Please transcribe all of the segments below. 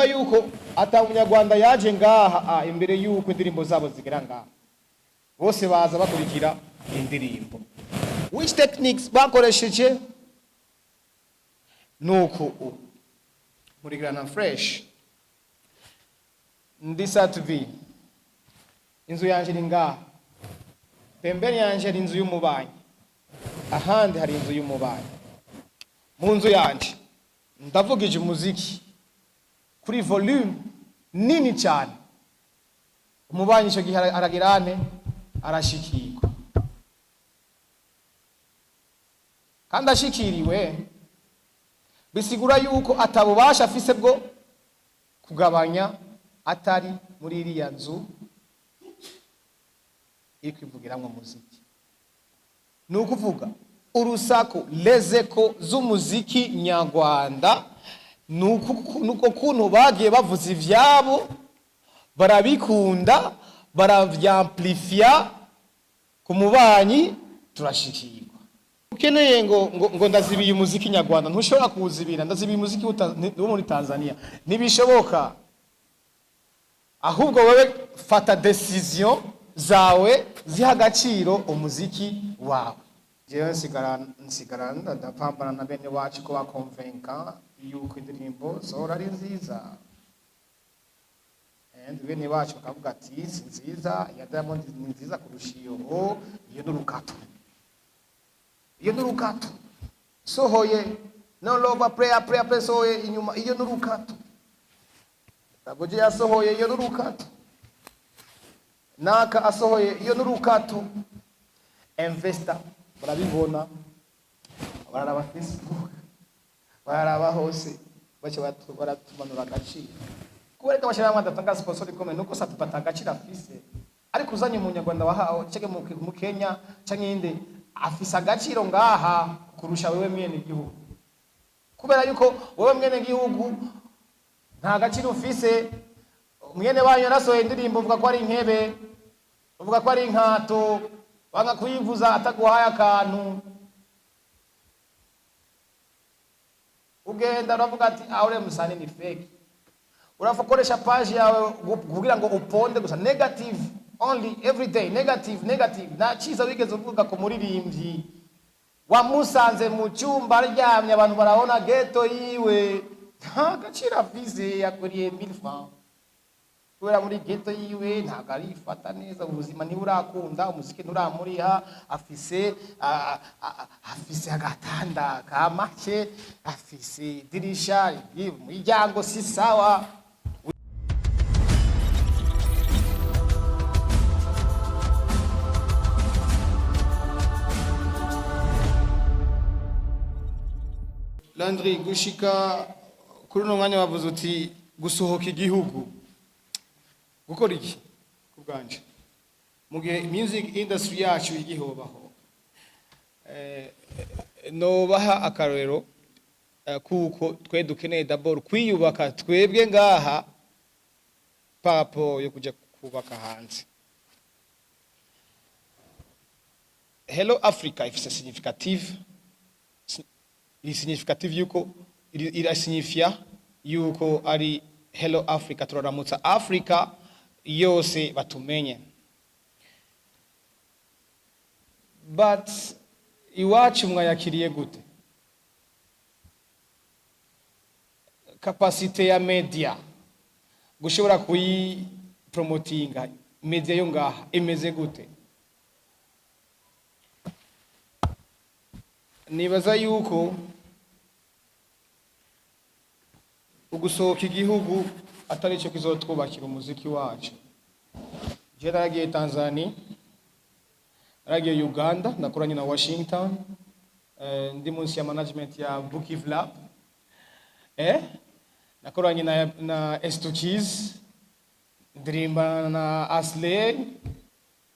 yuko atamunyarwanda yaje ngaha imbere yuko indirimbo zabo zigera ngaha bose baza bakurikira indirimbo. Which techniques bakoresheje nuko muri Grana Fresh ndisa TV inzu yanje ni ngaha, pembeni yanje ari inzu y'umubanyi, ahandi hari inzu y'umubanyi. Mu nzu yanje ndavugije umuziki kuri volume nini cyane, umubanyi cyo gihe aragirane arashikirwa, kandi ashikiriwe bisigura yuko atabubasha afise bwo kugabanya atari muri iriya nzu ikwivugiramwe muziki. Nukuvuga urusaku lezeko z'umuziki nyarwanda nuko kuntu bagiye bavuza ivyabo barabikunda baravyamplifia ku mubanyi turashikirwa. Ukeneye ngo ndazibiye umuziki nyarwanda ntushobora kuwuzibira, ndazibiye umuziki wo muri Tanzania ntibishoboka. Ahubwo wewe fata decision zawe ziha agaciro umuziki wawe. Jewe nsigarana ndapambana na bene wacu ko bakonvenka yuko indirimbo zora ari nziza, bene wacu bakavuga ati si nziza, ya Diamond ni nziza kurusha iyo n'urukato, iyo n'urukato sohoye no love prayer sohoye inyuma iyo n'urukato, Taboje yasohoye iyo n'urukato, Naka asohoye iyo n'urukato. Investor barabibona, bararaba Facebook, bararaba hose, bace baratumanura agaciro. Kubereka abashyiramwe adatanga sponsor ikomeye nuko satupata agaciro afise, ariko uzanye umunyarwanda wahawe cege mu Kenya canke inde afise agaciro ngaha kurusha wewe mwene gihugu, kubera yuko wewe mwene gihugu nta gaciro ufise. Mwene wanyu nasohoye indirimbo uvuga ko ari inkebe, uvuga ko ari inkato, wanga kuyivuza ataguhaye akantu, ugenda uravuga ati ure musani ni fake. Urafakoresha page yawe kugira ngo uponde gusa negative only every day, negative. Na chiza wigeze uvuga ko muririmbyi wamusanze mu cyumba aryamye abantu barabona ghetto yiwe, nta gaciro afise, yakuriye 1000 francs kubera muri ghetto yiwe ntago arifata neza, ubuzima ntiburakunda, umuziki nturamuriha, afise agatanda ka make, afise dirisha y'umuryango si sawa. Landry gushika kuri no mwanya wavuze uti gusohoka igihugu gukora iki kubganje mu gihe music industry yacu igihobaho. No baha akarero kuko twe dukeneye d'abord kwiyubaka twebwe ngaha papo yo kuja kubaka hanze. Hello Africa ifise significative yuko irasignifia yuko ari Hello Africa, turaramutsa Africa yose batumenye. But iwacu mwayakiriye gute? Capacity ya media gushobora kuyi promotinga media yo ngaha imeze gute? Nibaza yuko ugusohoka igihugu atari cyo kizotwubakira umuziki wacu. Je naragiye Tanzania, naragiye Uganda, nakoranye na Washington, ndi munsi ya management ya Bukiv Lab, nakoranye na S2Keys, ndirimba na Asley,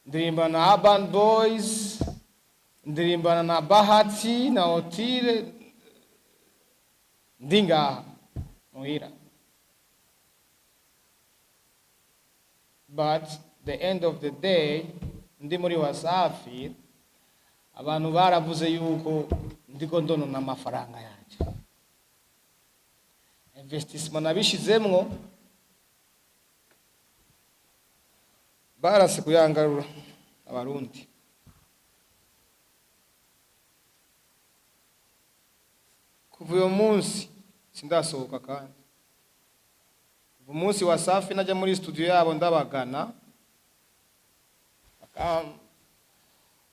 ndirimba na Urban Boys, ndirimba na Bahati na Otile, ndinga muhira. But the end of the day ndi muri Wasafi abantu baravuze yuko ndiko ndonona amafaranga yanje. investissement nabishizemwo barase kuyangarura abarundi. Kuva uyo munsi sindasohoka kandi. Kuva umunsi wa Safi najya muri studio yabo ndabagana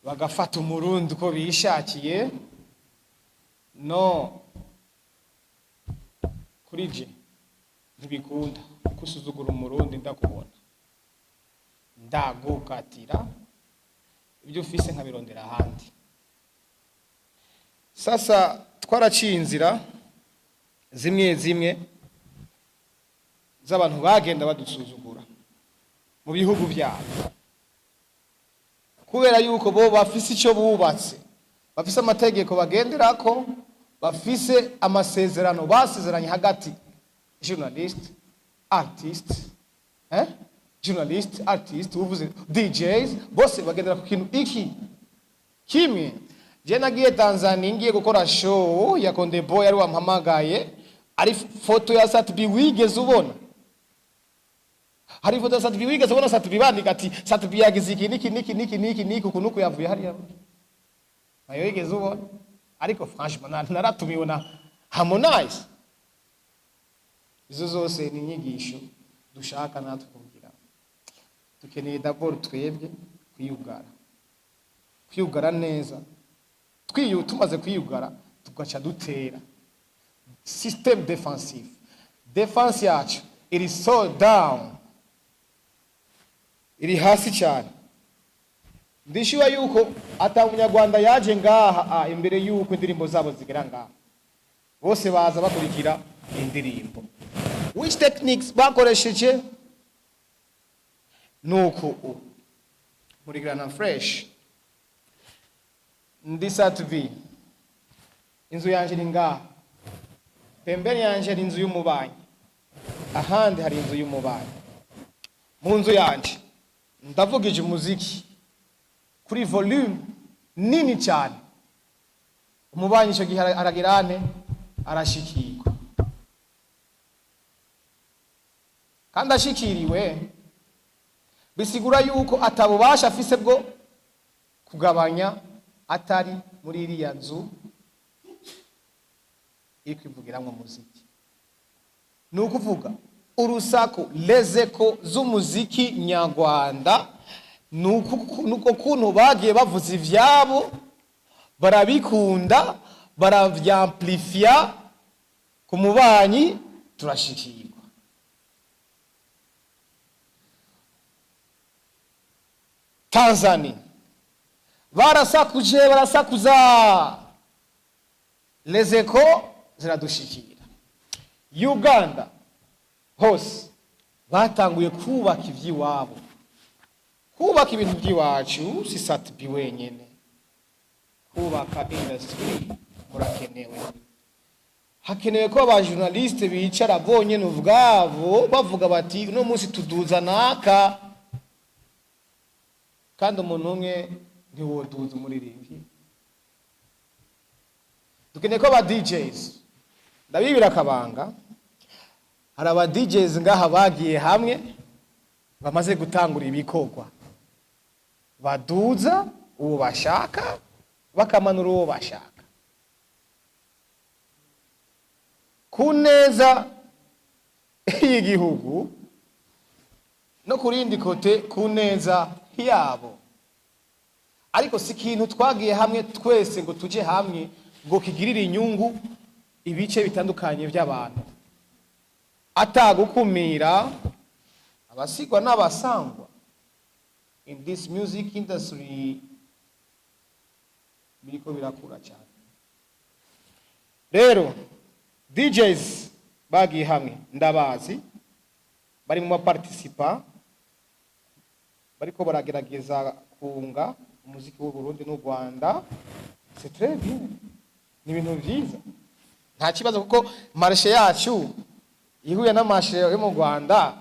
bagafata umurundi uko bishakiye. No, kuri je ntibikunda kusuzugura umurundi ndakubona, ndagukatira ibyo ufise nkabirondera ahandi. Sasa twaraciye inzira zimwe zimwe z'abantu bagenda badusuzugura mu bihugu byabo, kubera yuko bo bafise icyo bubatse, bafise amategeko bagenderako, bafise amasezerano basezeranye hagati journalist artist journalist artist uvuze DJs bose bagendera ku kintu iki kimwe. Je nagiye Tanzania ngiye gukora show ya Konde Boy ari wampamagaye, ari foto ya Satbi wigeze ubona, hari foto ya Satbi wigeze ubona, Satbi bandika ati Satbi yagize niki kunuko yavuye hariya, ayo wigeze ubona? Ariko franchement naratumiwe na Harmonize. Izo zose ni inyigisho dushaka natwe kugira. Dukeneye d'abord twebwe kwiyugara neza. Tumaze kwiyugara tugaca dutera. System defensive. Defense yacu iri so down, iri hasi cyane. Ndishyuwa yuko ata umunyarwanda yaje ngaha imbere yuko indirimbo zabo zigera ngaha bose baza bakurikira indirimbo. Which techniques bakoresheje? Nuko muri Grana Fresh ndi Satvi, inzu yanje ni ngaha, pembeni yanje ari inzu y'umubanyi, ahandi hari inzu y'umubanyi. Mu nzu yanje ndavugije umuziki kuri volume nini cyane, umubanyi cyo gihe aragirane arashikirwa, kandi ashikiriwe bisigura yuko atabubasha afise bwo kugabanya atari muri iriya nzu iri kwivugiramwo muziki. Ni ukuvuga urusaku lezeko z'umuziki nyarwanda, nuko kuntu bagiye bavuza ivyabo, barabikunda, baravyamplifia ku mubanyi, turashikirwa. Tanzania barasakuza lezeko ziradushikira. Uganda hose batanguye kubaka ivy'iwabo, kubaka ibintu by'iwacu. Si Satbi wenyene, kubaka industry murakenewe. Hakenewe ko aba journaliste bicara bonyene ubwabo bavuga bati no munsi tuduza naka, kandi umuntu umwe ntiwoduza umuririmbyi. Dukeneye ko aba DJs, ndabibira akabanga, hari aba DJs ngaha bagiye hamwe bamaze gutangura ibikorwa, baduza uwo bashaka bakamanura uwo bashaka ku neza y'igihugu no kurindi kote ku neza yabo. Ariko si ikintu twagiye hamwe twese ngo tuje hamwe ngo kigirire inyungu ibice bitandukanye by'abantu, atagukumira abasigwa n'abasangwa. In this music industry biriko birakura cyane. Rero DJs bagiye hamwe ndabazi, bari mu participa, bariko baragerageza kunga umuziki w'u Burundi n'u Rwanda. C'est très bien, ni ibintu byiza, nta kibazo kuko marché yacu ihuye n'amashe yo mu Rwanda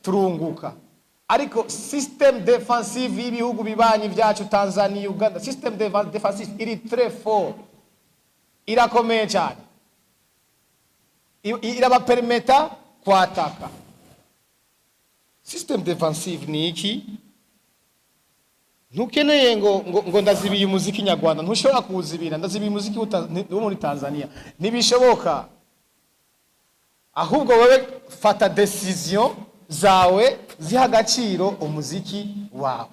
turunguka. Ariko system defensive y'ibihugu bibanyi byacu Tanzania, Uganda, system defensive iri très fort, irakomeye cyane. irabapermeta kwataka. System defensive ni iki? Ntukeneye ngo ndazibiye umuziki nyarwanda, ntushobora kuwuzibira. Ndazibiye umuziki wo muri Tanzania, ntibishoboka. Ahubwo wewe fata decision zawe ziha agaciro umuziki wawe.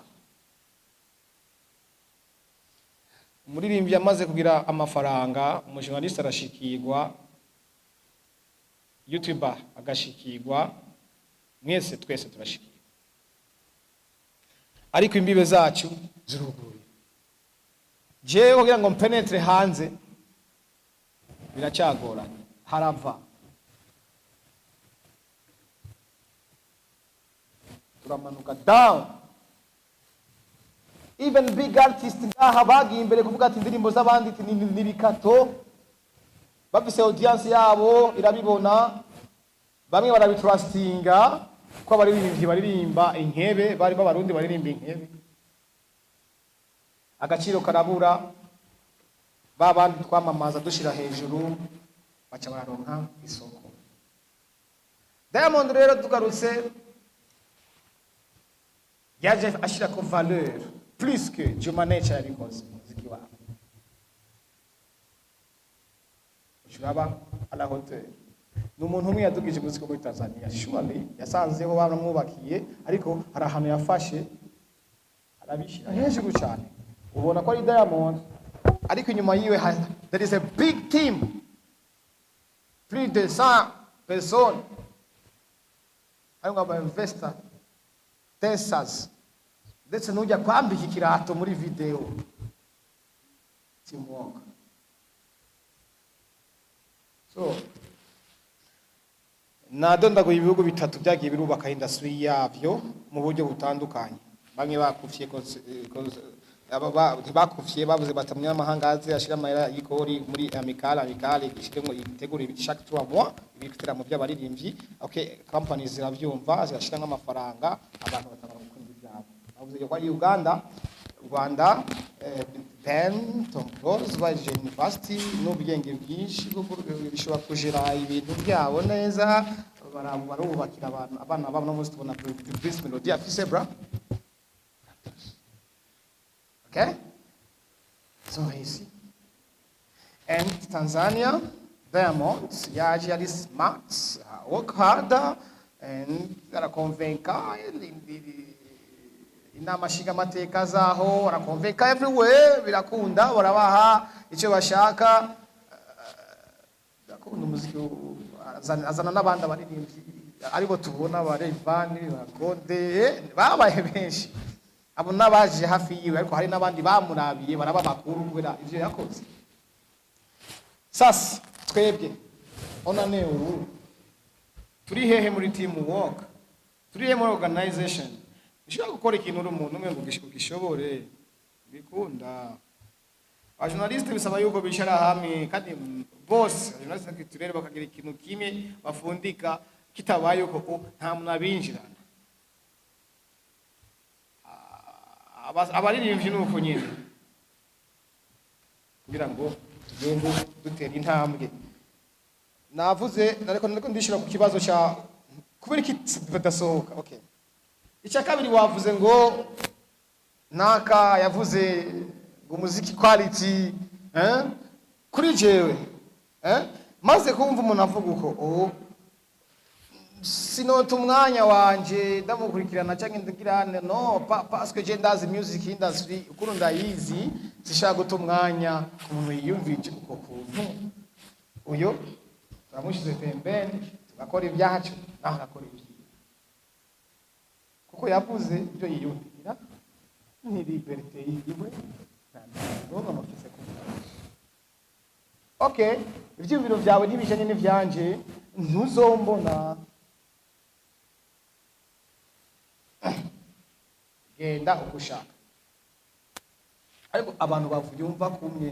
Umuririmbyi yamaze kugira amafaranga, umujournaliste arashikirwa, YouTuber agashikirwa, mwese twese turashikirwa. Ariko imbibe zacu ziruguruye. Jewe kugira ngo mpenetre hanze biracyagoranye, harava. Turamanuka down. Even big artists ngaha bagiye imbere kuvuga ati indirimbo z'abandi ni bikato, bafise audience yabo irabibona, bamwe barabitrustinga ko abaririmbyi baririmba inkebe, bari b'abarundi baririmba inkebe, agaciro karabura. Babandi twamamaza dushira hejuru baca bararonka isoko. Diamond rero tugarutse yaje ashira ko valeur plus que Juma Nature yabikoze muziki wabo. Ushiraba à la hauteur. Numuntu umwe yadugije muziki muri Tanzania, surely yasanzeho baramwubakiye, ariko hari ahantu yafashe arabishira hejuru cyane. Ubona ko ari Diamond, ariko inyuma yiwe there is a big team, plus de 100 personnes. Harimo aba investor, dancers, ndetse n'ujya kwambika ikirato muri video. Teamwork. So nadondago ibihugu bitatu byagiye birubaka industry yabyo mu buryo butandukanye. Bamwe bakufye ntibakufye bavuze batamwe amahanga aze ashira amahera y'ikori muri amicale gishiremo itegura chaque 3 mois ibikitira mu by'abaririmbyi. Okay, companies ziravyumva zirashira nk'amafaranga, abantu batanga gukunda ibyabo. Bavuze ko ari Uganda, Urwanda, Ben Tom Close baje university n'ubwenge bwinshi bwo bishobora kujira ibintu byabo neza, barubakira abana babo no muri tubona Chris Melody afise bra. Okay? So easy. And Tanzania, Diamond, yaje ari smart, work harder, and arakonvenka inama shiga mateka zaho, arakonvenka everywhere, birakunda, barabaha icyo bashaka. Bakunda umuziki azana n'abandi abaririmbyi aribo tubona barevani bakonde babaye benshi. Abo nabaje hafi yiwe, ariko hari nabandi bamurabiye baraba makuru kubera ivyo yakoze. Sasa twebwe onane uru turi hehe muri teamwork, turi hehe muri organization. Ushaka gukora ikintu uri umuntu umwe ngo gishobore bikunda. Abajournaliste bisaba yuko bishara hamwe kandi boss abajournaliste kiturere bakagira ikintu kimwe bafundika kitabaye uko nta muntu abinjirana. Abaririmbyi nuko nyine kugira ngo tugende dutera intambwe. Navuze nariko ndishira ku kibazo cya kubera iki badasohoka. Okay, icya kabiri wavuze ngo naka yavuze ngo muziki quality kuri jewe maze kumva umuntu avuga uko sinota umwanya wanje ndamukurikirana cyangwa ndagirane no parce que je ndazi music industry ukuru ndayizi, zishaka guta umwanya umuntu yiyumvije uko kuntu uyo turamushize pembeni tugakora ibyacu naho akora ibyo kuko yavuze ibyo yiyumvira ni liberté yiwe ntabwo amafise kuvuga. Okay, ibyumviro byawe ntibijanye n'ivyanje ntuzombona. Genda ukushaka. Ariko abantu bavyumva kumwe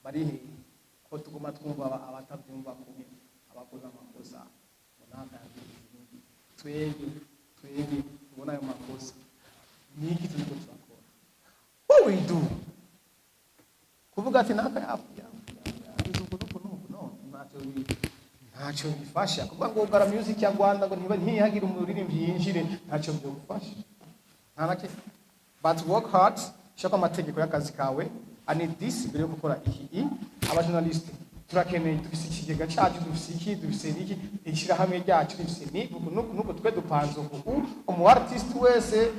bari he ko tuguma twumva abatavyumva kumwe abakoze amakosa munaka twege tubona ayo makosa niki turiko turakora. What we do kuvuga ati naka yafuya no ntacyo bifasha kuvuga ngo ugara music ya Rwanda ngo ntihagire umuririmbyi yinjire ntacyo byogufasha nta nake but work hard shaka amategeko y'akazi kawe I need this mbere yo gukora iki aba journalist turakeneye dufise ikigega cyacu dufise iki ishira hamwe ryacu dufise ni nuko twe dupanze ubu umu artist wese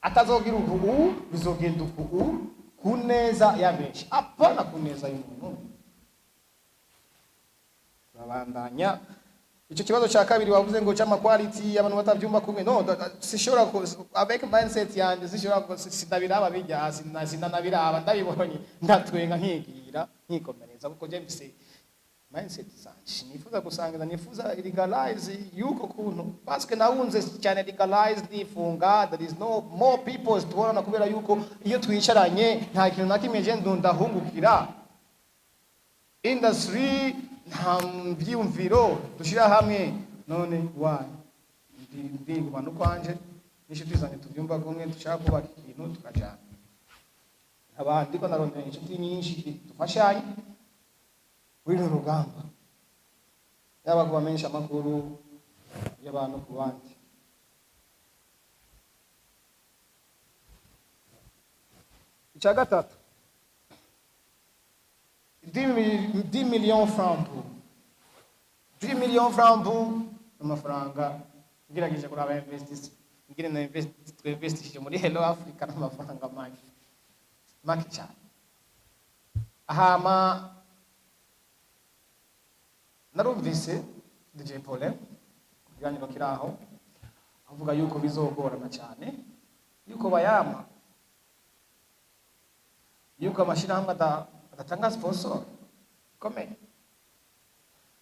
atazogira ubu bizogenda ubu kuneza yabenshi apana kuneza y'umuntu babandanya icyo kibazo cya kabiri wavuze ngo cyama quality abantu batavyumva kumwe no sishobora avec mindset yanje sishobora sidabiraba bijya sinanabiraba ndabibonye ndatwenga nkigira nkikomereza kuko je mbise mindset zanje nifuza gusangiza nifuza legalize yuko kuntu parce que naunze cyane legalize difunga there is no more people tubona kubera yuko iyo twicaranye nta kintu nakimwe je ndahungukira industry nta byumviro dushira hamwe none why ndi kubantu kwanje nishuti zanye tubyumva kumwe dushaka kubaka ikintu tukajana abandi ko narondera inshuti nyinshi dufashanye wino rugamba yaba kubamenyesha amakuru y'abantu ku bandi icya gatatu 10 millions francs pour 10 millions francs pour amafaranga ngirageje kuri aba investisi ngire na investisi muri Hello Africa n'amafaranga make cyane ahama narumvise DJ Paulin kuganira kiraho avuga yuko bizogorana cyane yuko bayama yuko amashirahamwe adatanga sponsor komeye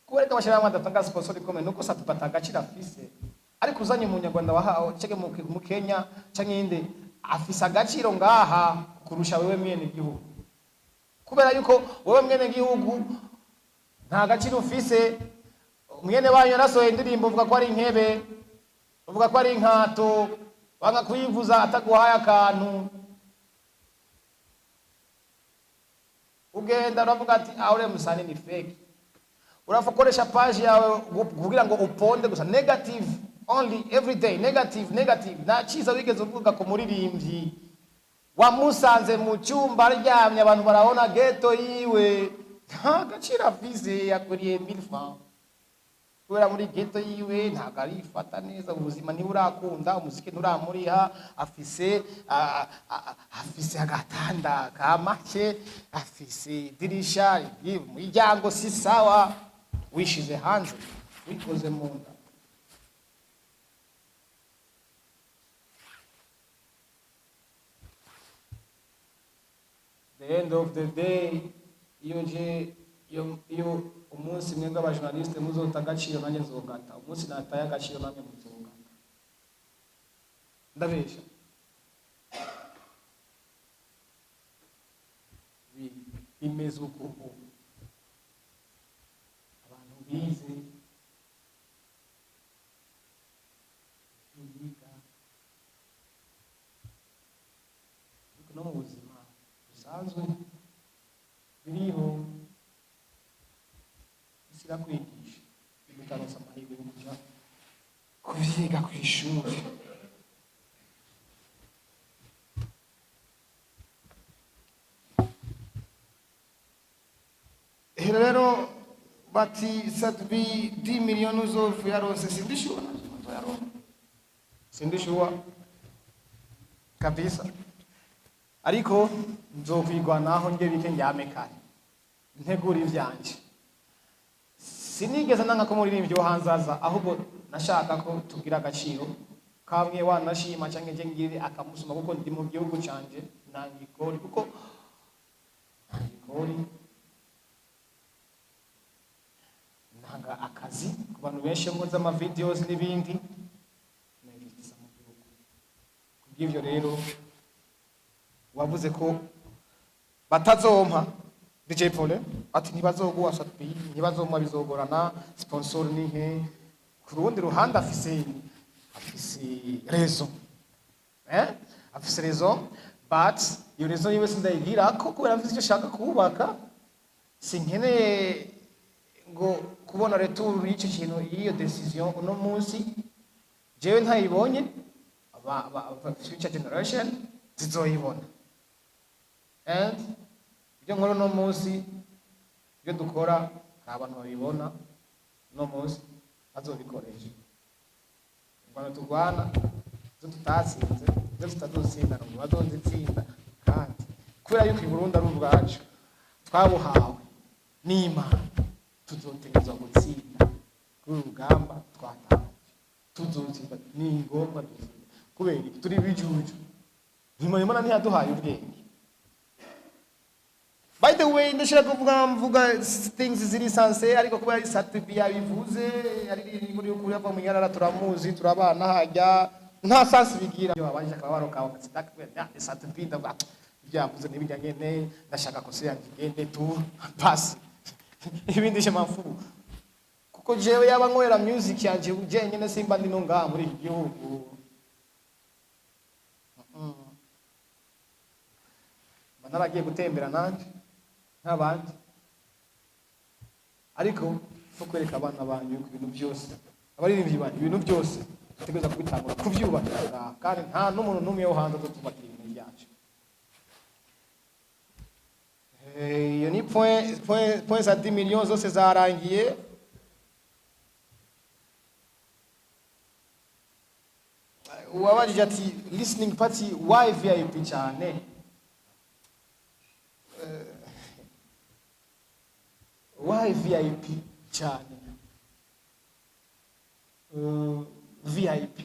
kubereka amashirahamwe adatanga sponsor komeye nuko satupata agacira afise ariko uzanye mu Nyarwanda wahawe cege mu Kenya canke inde afise agaciro ngaha kurusha wewe mwene gihugu kubera yuko wewe mwene gihugu nta gaciro ufise mwene wanyu nasohoye indirimbo uvuga ko ari inkebe uvuga ko ari inkato wanga kuyivuza ataguhaye akantu ugenda uravuga ati aure musane ni fake urafakoresha page yawe kugira ngo uponde gusa negative only every day negative na chiza wigeze uvuga ko muririmbyi wamusanze mu cyumba aryamye abantu barabona ghetto yiwe nta gaciro afise yakuriye 1000 francs kubera muri ghetto yiwe ntago arifata neza ubuzima ntiburakunda umuziki nturamuriha afise agatanda kamake afise dirisha umuryango si sawa wishize hanze wikoze mu nda the end of the day iyo umunsi mwebwe abajournaliste muzota agaciro nanjye nzogata umunsi nataye agaciro nanjye muzogata ndabesha bimeze uko abantu bize biga no mu buzima busanzwe biriho kwigisha bitarosa amahirwe yo kuja kuvyiga ku ishuri rero bati sadbi 10 millions of yarose sindishura kabisa ariko nzokwigwanaho nge bike njyame ntegura ivyanje sinigeze nanga ko muririmbyi wo hanzaza ahubwo nashaka ko tugira agaciro kamwe wanashima cyangwa nje ngire akamusuma kuko ndi mu gihugu canje nangikori kuko nangikori nanga akazi ku bantu benshi ngo zama videos n'ibindi nangitisa mu gihugu kubw'ivyo rero wavuze ko batazompa DJ Paulin ati ntibazoguha satbi ntibazomwa bizogorana sponsor ni he ku rundi ruhande afise raison afise raison but iyo raison yiwe sindayigira ko kubera afise icyo shaka kubaka sinkeneye ngo kubona retour y'icyo kintu iyo decision uno munsi jewe ntayibonye aba future generation zizoyibona and ibyo nkora uno munsi ibyo dukora abantu babibona uno munsi bazobikoresha Urwanda turwana zo tutatsinze zo tutazotsinda ngo bazozitsinda kandi kubera yuko i Burundi ari ubwacu twabuhawe n'Imana tuzotegezwa gutsinda kuri urugamba twatanga tuzotsinda ni ngombwa kubera turi bijuju Imana ntiyaduhaye ubwenge. By the way, ndashaka kuvuga things ziri sanse ariko kuba SUBCRIBE yabivuze ari muri ukuri ava mu nyarara turamuzi turabana hajya nta sanse bigira abanje akabaro kawe SUBCRIBE SUBCRIBE ndavuga byavuze n'ibijyanye ne ndashaka ko se yangende tu pass ibindi je mafu kuko jewe yaba nkorera music yanje ujenyene simba ndi no ngaha muri iki gihugu naragiye gutembera nanje nk'abandi ariko kwereka abana banyu ibintu byose abaririmbyi banyu ibintu byose tutegereza kubitangura kuvyubaka kandi nta n'umuntu n'umwe yo hanze tutubakira ibintu byacu. Iyo ni point za 10 millions zose zarangiye. Uwabajije ati listening party why VIP cyane why VIP cyane VIP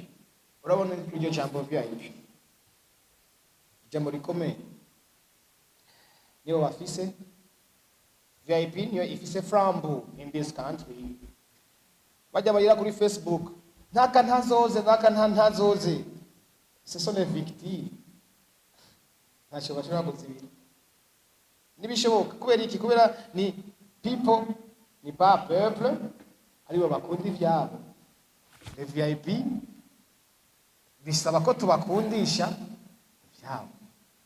urabona iryo jambo VIP jambo rikomeye niyo bafise VIP niyo ifise frambo in this country bajya barira kuri Facebook ntaka ntazoze ce sont les victimes ntacyo bashobora kuzibira nibishoboka kubera iki kubera ni people ni pas peuple aribo bakunda ivyabo les VIP bisaba ko tubakundisha ivyabo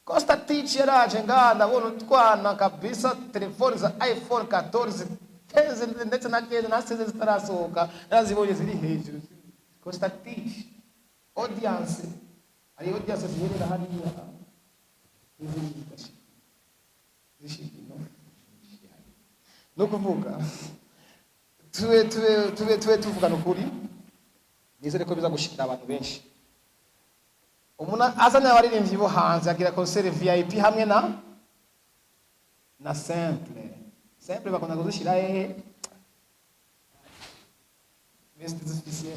Costa Teach yaraje nganda bono twana kabisa telefone za iPhone 14 15 ndetse na 10 na 16 zitarasohoka nazibonye ziri hejuru Costa Teach audience ari audience zirera hariya no kuvuga tuve tuvugana ukuri nizere ko biza gushikira abantu benshi umuna azanye abaririmbyi bo hanze agira concert VIP hamwe na simple bakunda kuzishira hehe best special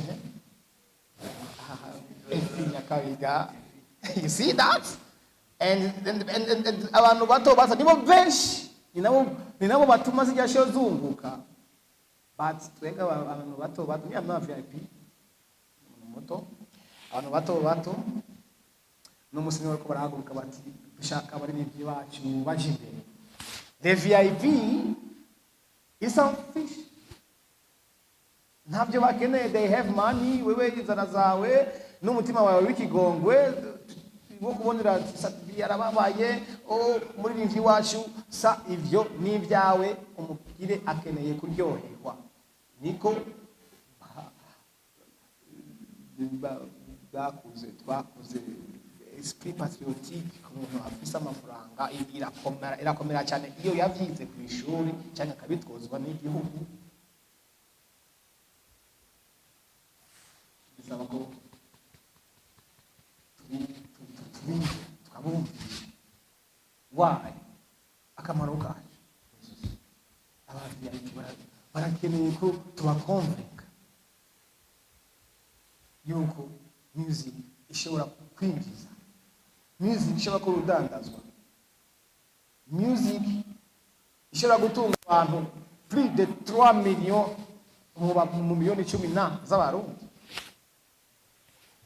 you see that and abantu bato basa nibo benshi ni nabo batuma zijya show zunguka but twenga abantu bato ni ama VIP moto abantu bato no musini wako barahaguruka bati dushaka abaririmbyi bacu baje imbere the VIP is selfish ntabyo bakeneye they have money wewe inzara zawe n'umutima wawe w'ikigongwe wo kubonera SUBCRIBE yarababaye umuririmbyi wacu sa ivyo n'ibyawe umukire akeneye kuryoherwa niko twakuze esprit patriotique umuntu afise amafaranga irakomera cyane iyo yavyize ku ishuri cyane akabitozwa n'igihugu bisaba ko tukabumvisha why akamaro kacu abantu barakeneye ko tubakonvenka yuko music ishobora kwinjiza music ishobora kurudandazwa music ishobora gutunga abantu plus de 3 millions mu miliyoni 10 z'abarundi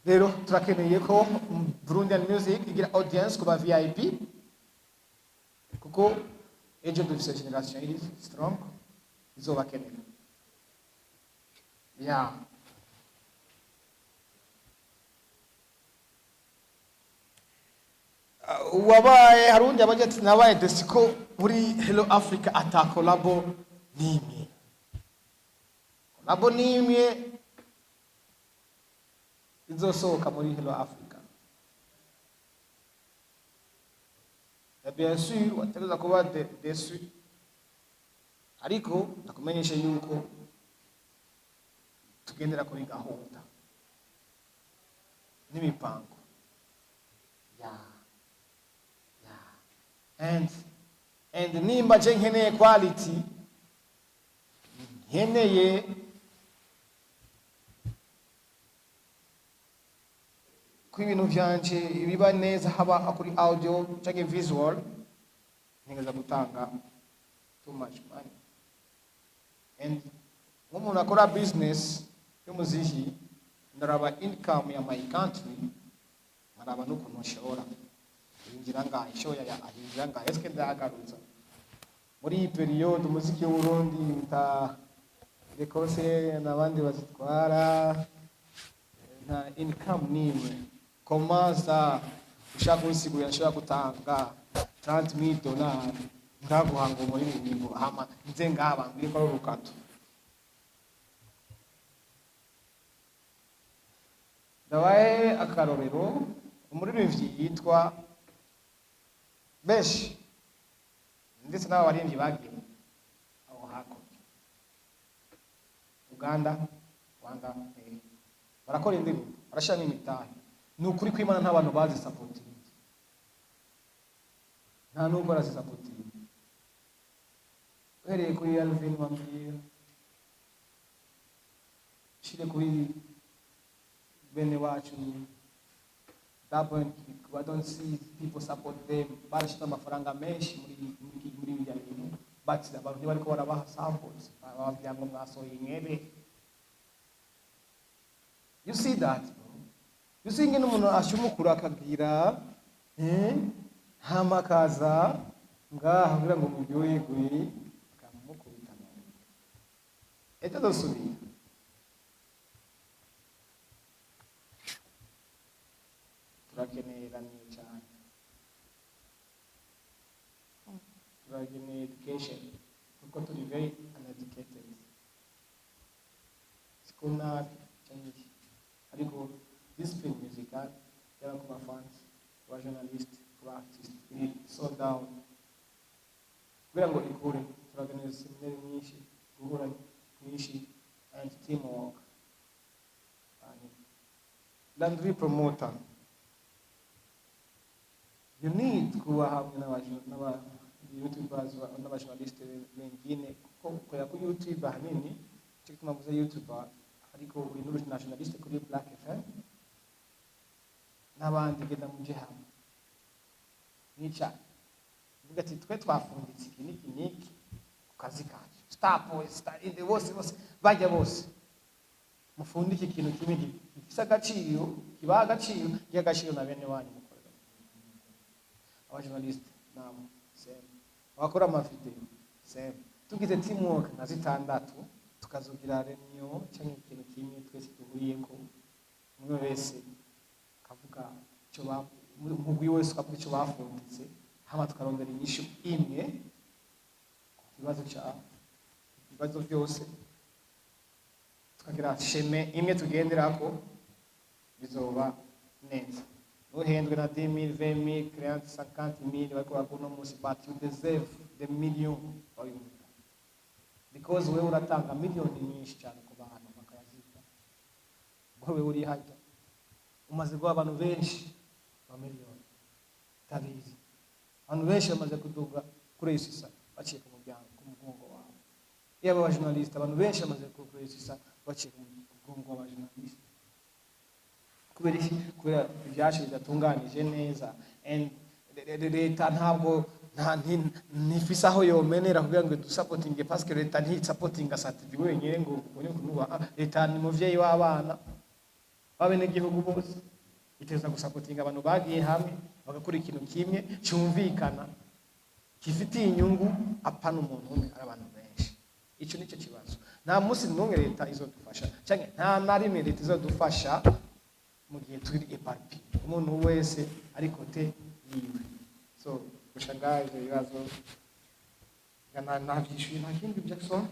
rero turakeneye ko Burundian music igira audience kuba VIP kuko ejo dufise generation iri strong izobakenera yeah. Wabaye harundi abajeti nabaye desiko muri Hello Africa atakolabo nimi abo nimwe izosohoka muri Hello Africa. Bien sûr wategereza kuba déçu, ariko ndakumenyesha yuko tugendera kuri gahunda n'imipango and nimba je nkeneye quality, nkeneye ko ibintu byanje biba neza, haba kuri audio cyangwa visual, ntegeza gutanga too much money. And nk'umuntu akora business y'umuziki, ndaraba income ya my country, nkaraba n'ukuntu nshobora yinjira ngaho, ishoya yinjira ngaho, eske ndagarutsa muri iyi period umuziki w'Uburundi nta rekose n'abandi bazitwara, nta income nimwe. Komanza ushaka unsigurira nshobora gutanga $30,000 ngaguhanga muri ibintu hama nze ngaba mbiri ko rukato. Dawaye akarorero umuririmbyi yitwa Beshi, ndetse n'abaririmbyi bagiye aho hakurya Uganda, Rwanda, barakora indirimbo, barashira n'imitahe. Ni ukuri kw'Imana nta bantu bazi supporting, nta nubwo barazi supporting. Uhereye kuri Alvin Wambira, shire kuri bene wacu double, I don't see people support them. Barashira amafaranga menshi muri bya bintu, but abantu ntibariko barabaha support, bababwira ngo mwasohoye inkebe. You see that? You see ngene umuntu ashumukura akagira hamakaza ngaha kugira ngo mubyoye gwe akamukubita nawe. Eto dosubira turakeneye cyane, turakeneye education kuko turi very uneducated. Sikuna cyane ariko discipline musical yaba ku bafans, ku journalist, ku artist, so down kugira ngo ikure. Turaganira seminari nyinshi, guhura nyinshi, and teamwork. Landry promoter, you need kuba hamwe n'aba YouTubers n'abajournaliste bengine, kuko kwa ku YouTube ahanini cyo tumavuze YouTuber, ariko uri n'umujournaliste kuri Black FM n'abandi genda muje hamwe nica vuga ati twe twafunditse iki ku kazi kacu, in the bose bajya bose mufundike ikintu kimwe gifise agaciro, kiba agaciro y'agaciro na bene wanyu mukorera. Abajournaliste nabo same, abakora amavideo same, tugize teamwork nka zitandatu tukazogira reunion cyangwa ikintu kimwe twese duhuriyeko, umwe wese kavuga cyo mugwi wese ukavuga icyo bafunditse, hama tukarondera inyishu imwe ku bibazo byose, tukagira sheme imwe tugenderako, bizoba neza. Nuhendwe na 10,000, 20,000, 30,000, 50,000 bariko bakora umunsi, but you deserve the million bayumva, because wewe uratanga miliyoni nyinshi cyane ku bantu bakayazika. Wewe uri hajya umaze guha abantu benshi ba miliyoni tabizi, abantu benshi bamaze kuduga kuresisa baciye ku muryango ku mugongo wawe. Yaba abajournaliste, abantu benshi bamaze kuresisa baciye ku mugongo w'abajournaliste. Kubera ibyacu bidatunganije neza, and leta ntabwo ntifise aho yomenera kugira ngo dusapotinge, parce que leta ntisupportinga sativi wenyine ngo ubone kunuba. Leta ni muvyeyi w'abana babene gihugu bose, iteza gusapotinga abantu bagiye hamwe bagakora ikintu kimwe cyumvikana gifitiye inyungu, apana umuntu umwe, ari abantu benshi. Icyo nicyo kibazo. Nta munsi n'umwe leta izodufasha, cyangwa nta na rimwe leta izodufasha mu gihe turi eparpi, umuntu wese ari kote yiwe. So gushangaje ibibazo nta byishuye, nta kindi Jackson.